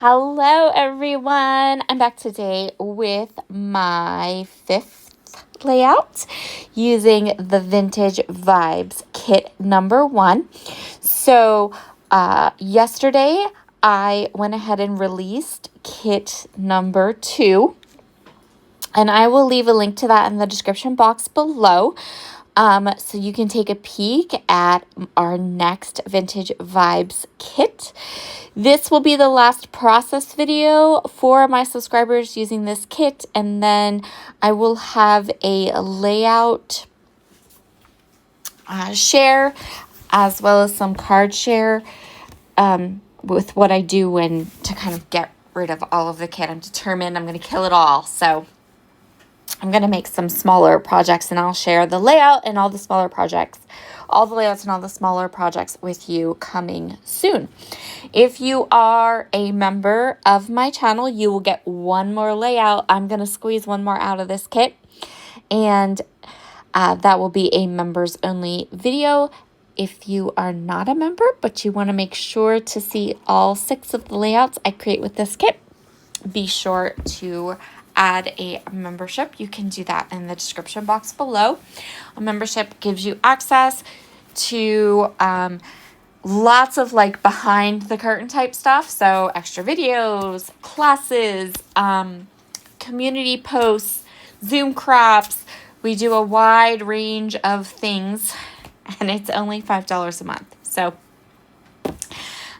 Hello everyone, I'm back today with my 5th layout using the Vintage Vibes kit number 1. So yesterday I went ahead and released kit number 2, and I will leave a link to that in the description box below. So you can take a peek at our next Vintage Vibes kit. This will be the last process video for my subscribers using this kit, and then I will have a layout share as well as some card share with what I do when to kind of get rid of all of the kit. I'm determined I'm going to kill it all, so I'm going to make some smaller projects, and I'll share the layout and all the smaller projects, all the layouts and all the smaller projects with you coming soon. If you are a member of my channel, you will get one more layout. I'm going to squeeze one more out of this kit, and that will be a members only video. If you are not a member, but you want to make sure to see all 6 of the layouts I create with this kit, be sure to add a membership. You can do that in the description box below. A membership gives you access to lots of like behind the curtain type stuff. So extra videos, classes, community posts, Zoom crops. We do a wide range of things, and it's only $5 a month. So,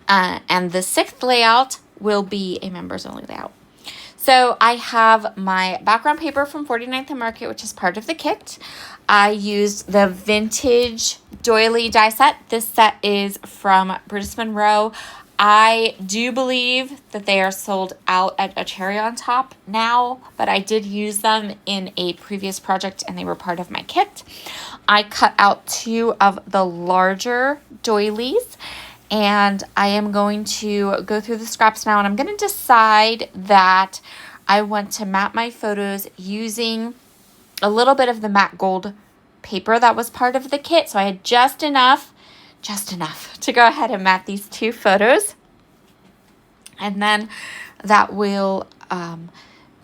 and the 6th layout will be a members only layout. So I have my background paper from 49th and Market, which is part of the kit. I used the vintage doily die set. This set is from Brutus Monroe. I do believe that they are sold out at a cherry on top now, but I did use them in a previous project and they were part of my kit. I cut out 2 of the larger doilies, and I am going to go through the scraps now, and I'm going to decide that I want to map my photos using a little bit of the matte gold paper that was part of the kit. So I had just enough to go ahead and map these 2 photos. And then that will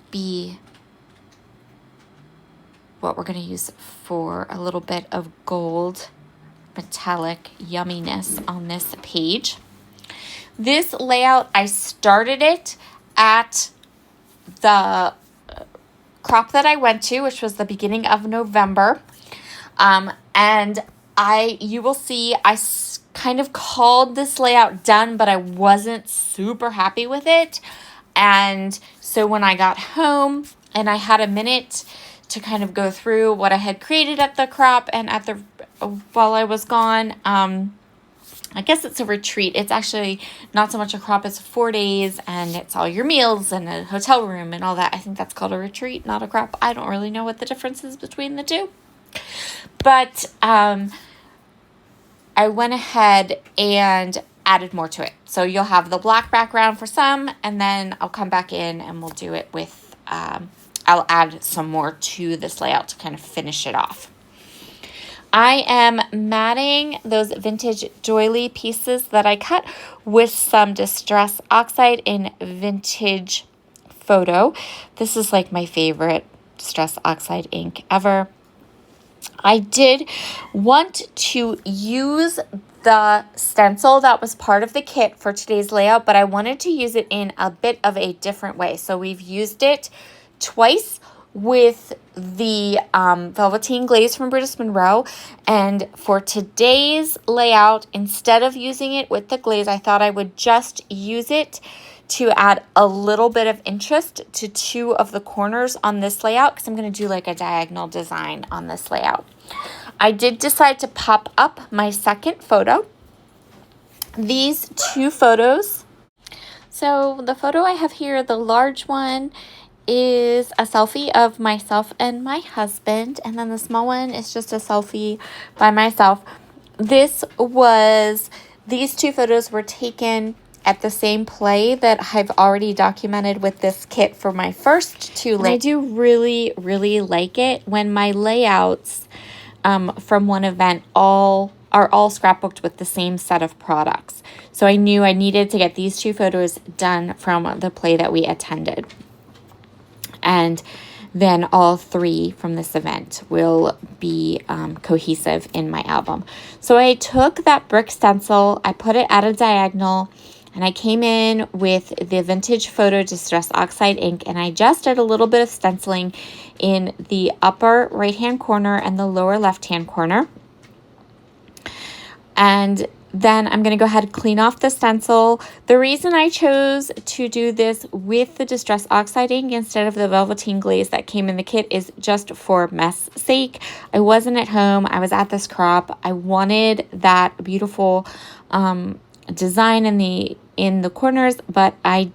be what we're going to use for a little bit of gold metallic yumminess on this page. This layout, I started it at the crop that I went to, which was the beginning of November. And you will see I kind of called this layout done, but I wasn't super happy with it. And so when I got home and I had a minute to kind of go through what I had created at the crop and at the while I was gone, I guess it's a retreat. It's actually not so much a crop as 4 days, and it's all your meals and a hotel room and all that. I think that's called a retreat, not a crop. I don't really know what the difference is between the two. But I went ahead and added more to it. So you'll have the black background for some, and then I'll come back in and we'll do it with, I'll add some more to this layout to kind of finish it off. I am matting those vintage doily pieces that I cut with some Distress Oxide in Vintage Photo. This is like my favorite Distress Oxide ink ever. I did want to use the stencil that was part of the kit for today's layout, but I wanted to use it in a bit of a different way. So we've used it twice with the Velveteen Glaze from Brutus Monroe, and for today's layout, instead of using it with the glaze, I thought I would just use it to add a little bit of interest to 2 of the corners on this layout, because I'm going to do like a diagonal design on this layout. I did decide to pop up my 2nd photo. These 2 photos, so the photo I have here, the large one, is a selfie of myself and my husband, and then the small one is just a selfie by myself. These 2 photos were taken at the same play that I've already documented with this kit for my first 2 layouts. I do really, really like it when my layouts from one event all are all scrapbooked with the same set of products. So I knew I needed to get these 2 photos done from the play that we attended. And then all 3 from this event will be cohesive in my album. So I took that brick stencil, I put it at a diagonal, and I came in with the Vintage Photo Distress Oxide ink, and I just did a little bit of stenciling in the upper right-hand corner and the lower left-hand corner. And then I'm going to go ahead and clean off the stencil. The reason I chose to do this with the Distress Oxide ink instead of the velveteen glaze that came in the kit is just for mess sake. I wasn't at home. I was at this crop. I wanted that beautiful design in the corners, but I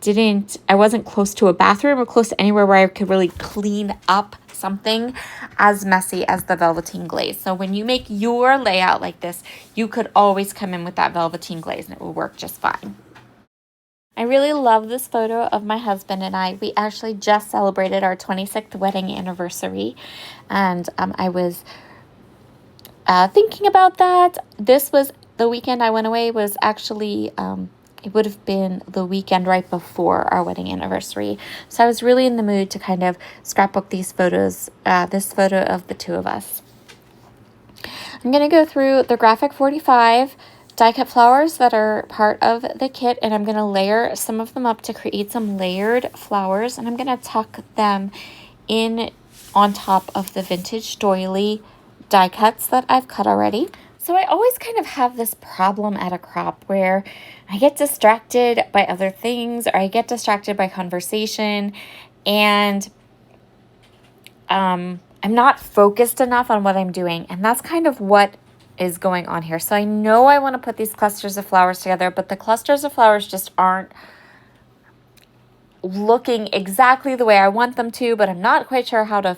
wasn't close to a bathroom or close to anywhere where I could really clean up something as messy as the velveteen glaze. So when you make your layout like this, you could always come in with that velveteen glaze and it will work just fine. I really love this photo of my husband and I. We actually just celebrated our 26th wedding anniversary, and I was thinking about that. This was the weekend I went away, was actually it would have been the weekend right before our wedding anniversary. So I was really in the mood to kind of scrapbook these photos, this photo of the 2 of us. I'm going to go through the Graphic 45 die cut flowers that are part of the kit, and I'm going to layer some of them up to create some layered flowers, and I'm going to tuck them in on top of the vintage doily die cuts that I've cut already. So I always kind of have this problem at a crop where I get distracted by other things, or I get distracted by conversation, and I'm not focused enough on what I'm doing. And that's kind of what is going on here. So I know I want to put these clusters of flowers together, but the clusters of flowers just aren't looking exactly the way I want them to, but I'm not quite sure how to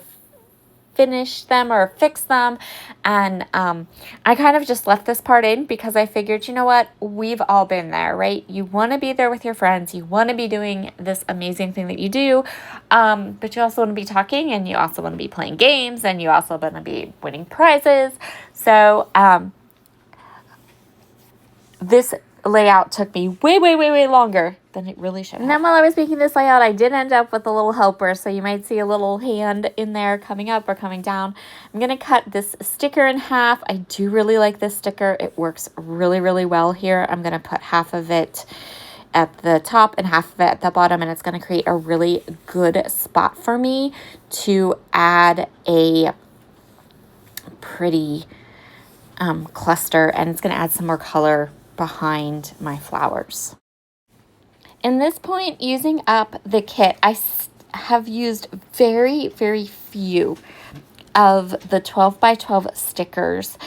finish them or fix them. And I kind of just left this part in because I figured, you know what, we've all been there, right? You want to be there with your friends, you want to be doing this amazing thing that you do, but you also want to be talking, and you also want to be playing games, and you also want to be winning prizes. So this layout took me way longer than it really should have. And then while I was making this layout, I did end up with a little helper, so you might see a little hand in there coming up or coming down. I'm going to cut this sticker in half. I do really like this sticker. It works really well here. I'm going to put half of it at the top and half of it at the bottom, and it's going to create a really good spot for me to add a pretty cluster, and it's going to add some more color behind my flowers. In this point, using up the kit, I have used very few of the 12 by 12 stickers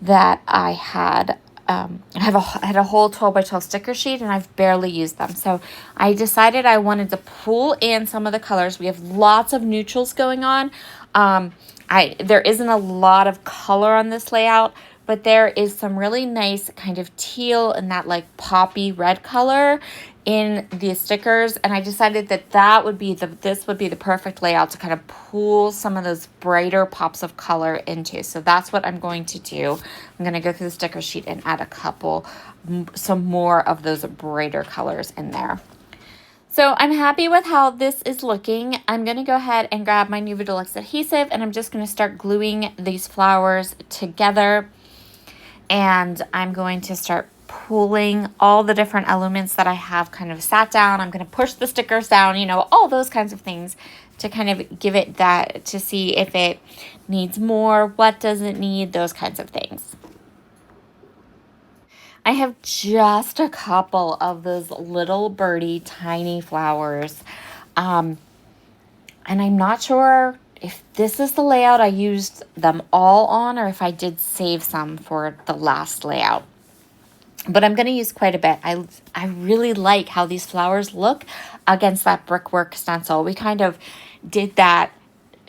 that I had. I had a whole 12 by 12 sticker sheet, and I've barely used them. So I decided I wanted to pull in some of the colors. We have lots of neutrals going on. There isn't a lot of color on this layout, but there is some really nice kind of teal and that like poppy red color in the stickers, and I decided that this would be the perfect layout to kind of pull some of those brighter pops of color into. So that's what I'm going to do. I'm going to go through the sticker sheet and add some more of those brighter colors in there. So I'm happy with how this is looking. I'm going to go ahead and grab my Nuva Deluxe adhesive, and I'm just going to start gluing these flowers together. And I'm going to start pulling all the different elements that I have kind of sat down. I'm going to push the stickers down, all those kinds of things to kind of give it that, to see if it needs more, what does it need, those kinds of things. I have just a couple of those little birdie tiny flowers. And I'm not sure if this is the layout I used them all on, or if I did save some for the last layout. But I'm going to use quite a bit. I really like how these flowers look against that brickwork stencil. We kind of did that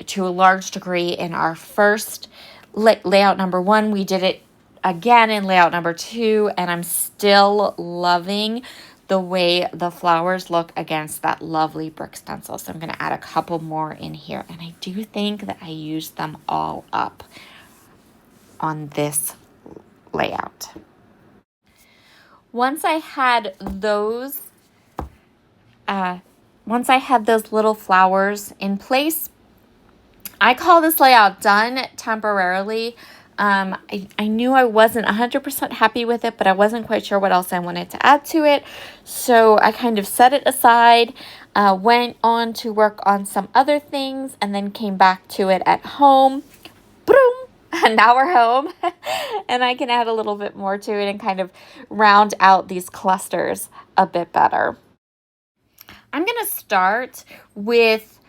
to a large degree in our first layout number 1. We did it again in layout number 2, and I'm still loving the way the flowers look against that lovely brick stencil. So I'm going to add a couple more in here, and I do think that I used them all up on this layout. Once I had those little flowers in place, I call this layout done temporarily. I knew I wasn't 100% happy with it, but I wasn't quite sure what else I wanted to add to it. So I kind of set it aside, went on to work on some other things, and then came back to it at home. Boom! And now we're home. And I can add a little bit more to it and kind of round out these clusters a bit better. I'm going to start with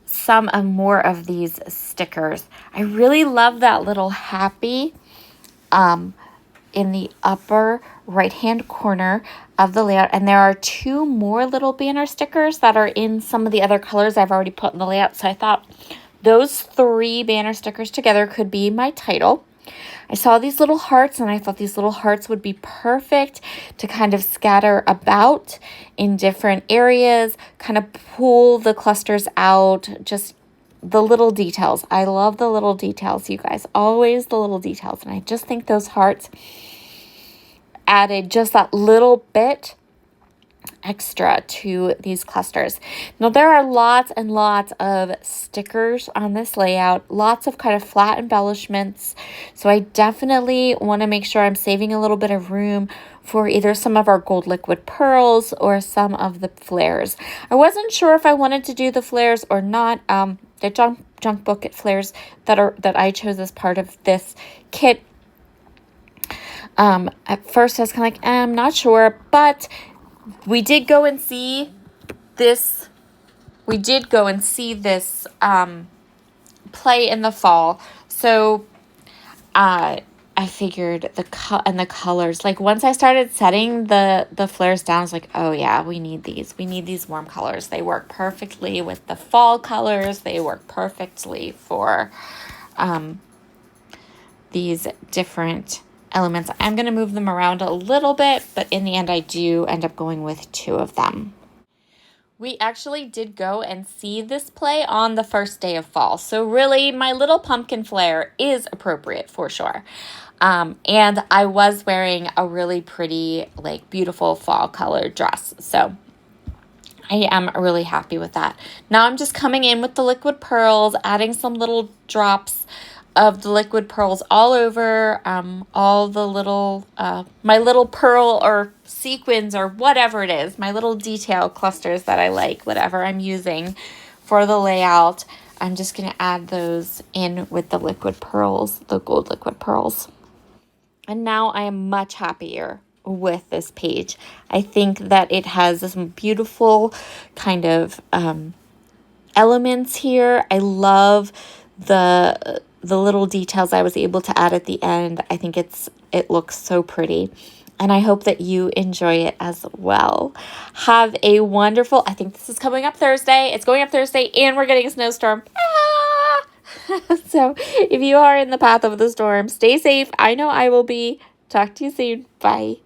some more of these stickers. I really love that little happy in the upper right-hand corner of the layout. And there are 2 more little banner stickers that are in some of the other colors I've already put in the layout. So I thought those 3 banner stickers together could be my title. I saw these little hearts and I thought these little hearts would be perfect to kind of scatter about in different areas, kind of pull the clusters out, just the little details. I love the little details, you guys, always the little details. And I just think those hearts added just that little bit extra to these clusters. Now there are lots and lots of stickers on this layout, lots of kind of flat embellishments. So I definitely want to make sure I'm saving a little bit of room for either some of our gold liquid pearls or some of the flares. I wasn't sure if I wanted to do the flares or not. The junk book flares that I chose as part of this kit. At first I was kind of like, I'm not sure, but we did go and see this. We did go and see this play in the fall. So I figured the colors. Like once I started setting the flares down, I was like, oh yeah, we need these. We need these warm colors. They work perfectly with the fall colors. They work perfectly for these different elements. I'm going to move them around a little bit, but in the end I do end up going with 2 of them. We actually did go and see this play on the first day of fall. So really my little pumpkin flare is appropriate for sure. And I was wearing a really pretty, like beautiful fall colored dress. So I am really happy with that. Now I'm just coming in with the liquid pearls, adding some little drops of the liquid pearls all over all the little, my little pearl or sequins or whatever it is, my little detail clusters that I like, whatever I'm using for the layout. I'm just going to add those in with the liquid pearls, the gold liquid pearls. And now I am much happier with this page. I think that it has some beautiful kind of elements here. I love the little details I was able to add at the end. I think it looks so pretty. And I hope that you enjoy it as well. Have a wonderful, I think this is coming up Thursday. It's going up Thursday and we're getting a snowstorm. So if you are in the path of the storm, stay safe. I know I will be. Talk to you soon. Bye.